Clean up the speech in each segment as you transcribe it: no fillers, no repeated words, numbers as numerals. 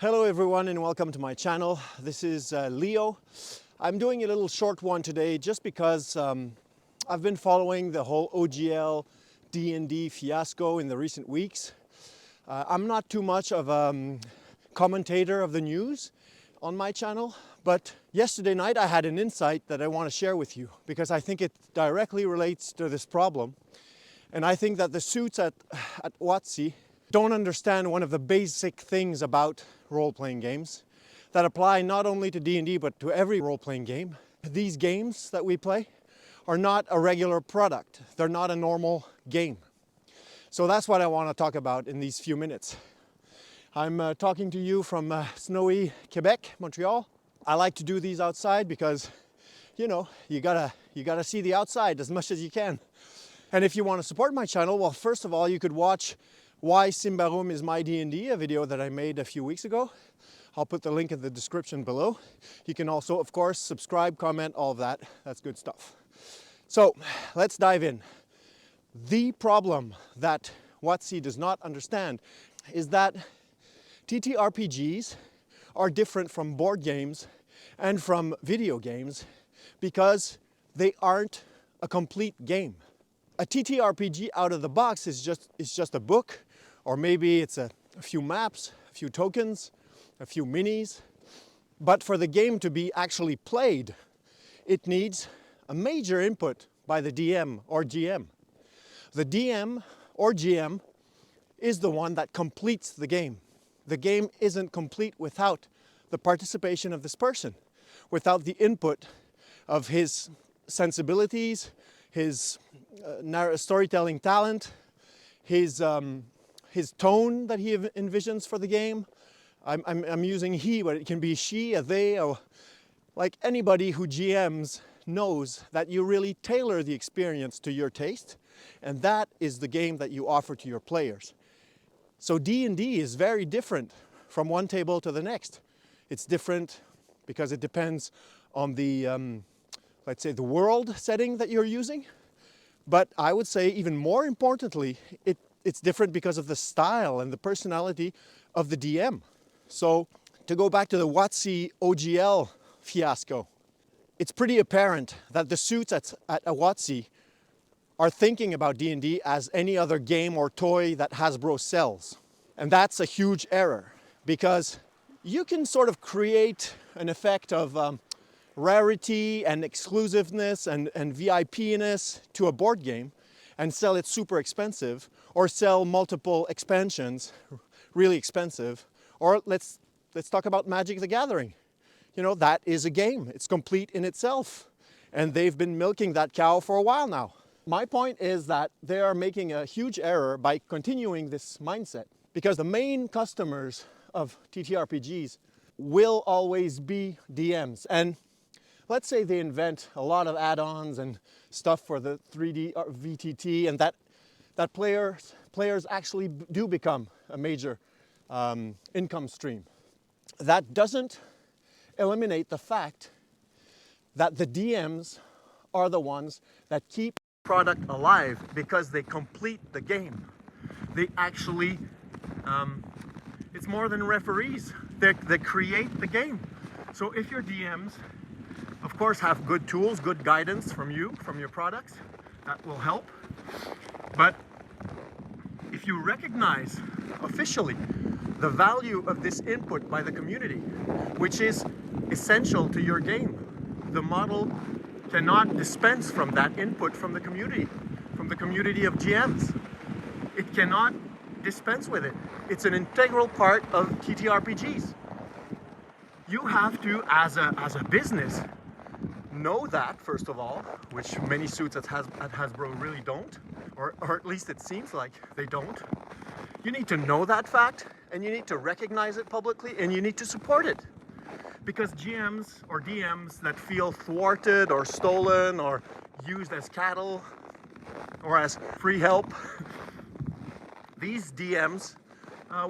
Hello everyone and welcome to my channel. This is Leo. I'm doing a little short one today just because I've been following the whole OGL DnD fiasco in the recent weeks. I'm not too much of a commentator of the news on my channel, but yesterday night I had an insight that I want to share with you because I think it directly relates to this problem. And I think that the suits at WotC don't understand one of the basic things about role-playing games that apply not only to D&D but to every role-playing game. These games that we play are not a regular product. They're not a normal game. So that's what I want to talk about in these few minutes. I'm talking to you from snowy Quebec, Montreal. I like to do these outside because, you know, you gotta see the outside as much as you can. And if you want to support my channel, well, first of all, you could watch Why Simbarum is My D&D, a video that I made a few weeks ago. I'll put the link in the description below. You can also, of course, subscribe, comment, all of that. That's good stuff. So let's dive in. The problem that WotC does not understand is that ttrpgs are different from board games and from video games because they aren't a complete game. A ttrpg out of the box is just a book, or maybe it's a few maps, a few tokens, a few minis. But for the game to be actually played, it needs a major input by the DM or GM. The DM or GM is the one that completes the game. The game isn't complete without the participation of this person, without the input of his sensibilities, his storytelling talent, his tone that he envisions for the game. I'm using he, but it can be she, a they, or like anybody who GMs knows that you really tailor the experience to your taste, and that is the game that you offer to your players. So D&D is very different from one table to the next. It's different because it depends on the, let's say, the world setting that you're using. But I would say even more importantly, it's different because of the style and the personality of the DM. So to go back to the WotC OGL fiasco, it's pretty apparent that the suits at WotC are thinking about D&D as any other game or toy that Hasbro sells. And that's a huge error because you can sort of create an effect of rarity and exclusiveness and VIP-ness to a board game and sell it super expensive, or sell multiple expansions really expensive. Or let's talk about Magic the Gathering. You know, that is a game. It's complete in itself. And they've been milking that cow for a while now. My point is that they are making a huge error by continuing this mindset, because the main customers of TTRPGs will always be DMs. And let's say they invent a lot of add-ons and stuff for the 3D VTT, and that players actually do become a major income stream. That doesn't eliminate the fact that the DMs are the ones that keep the product alive because they complete the game. They actually, it's more than referees. They create the game. So if your DMs, of course, have good tools, good guidance from you, from your products, that will help. But if you recognize officially the value of this input by the community, which is essential to your game, the model cannot dispense from that input from the community of GMs. It cannot dispense with it. It's an integral part of TTRPGs. You have to, as a business, know that, first of all, which many suits at Hasbro really don't, or at least it seems like they don't. You need to know that fact, and you need to recognize it publicly, and you need to support it. Because GMs or DMs that feel thwarted or stolen or used as cattle or as free help, these DMs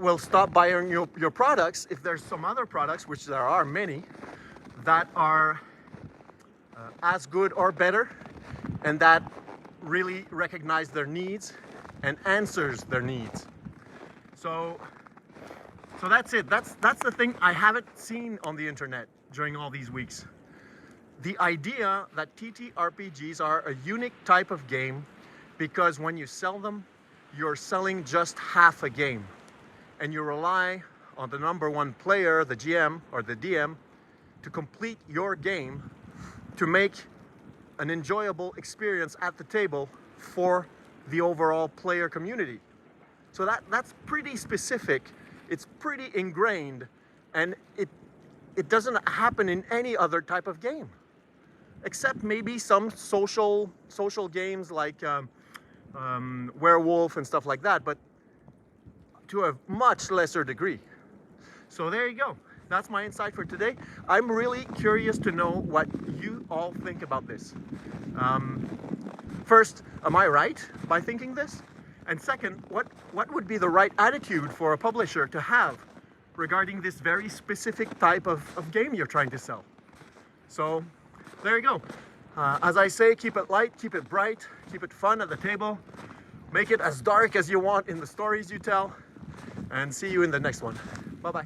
will stop buying your products if there's some other products, which there are many, that are as good or better, and that really recognize their needs and answers their needs. So So that's it. That's the thing I haven't seen on the internet during all these weeks. The idea that ttrpgs are a unique type of game because when you sell them, you're selling just half a game. And you rely on the number one player, the GM or the DM, to complete your game to make an enjoyable experience at the table for the overall player community. So that's pretty specific, it's pretty ingrained, and it doesn't happen in any other type of game. Except maybe some social games like Werewolf and stuff like that, but to a much lesser degree. So there you go. That's my insight for today. I'm really curious to know what you all think about this. First, am I right by thinking this? And second, what would be the right attitude for a publisher to have regarding this very specific type of game you're trying to sell? So there you go. As I say, keep it light, keep it bright, keep it fun at the table. Make it as dark as you want in the stories you tell. And see you in the next one. Bye-bye.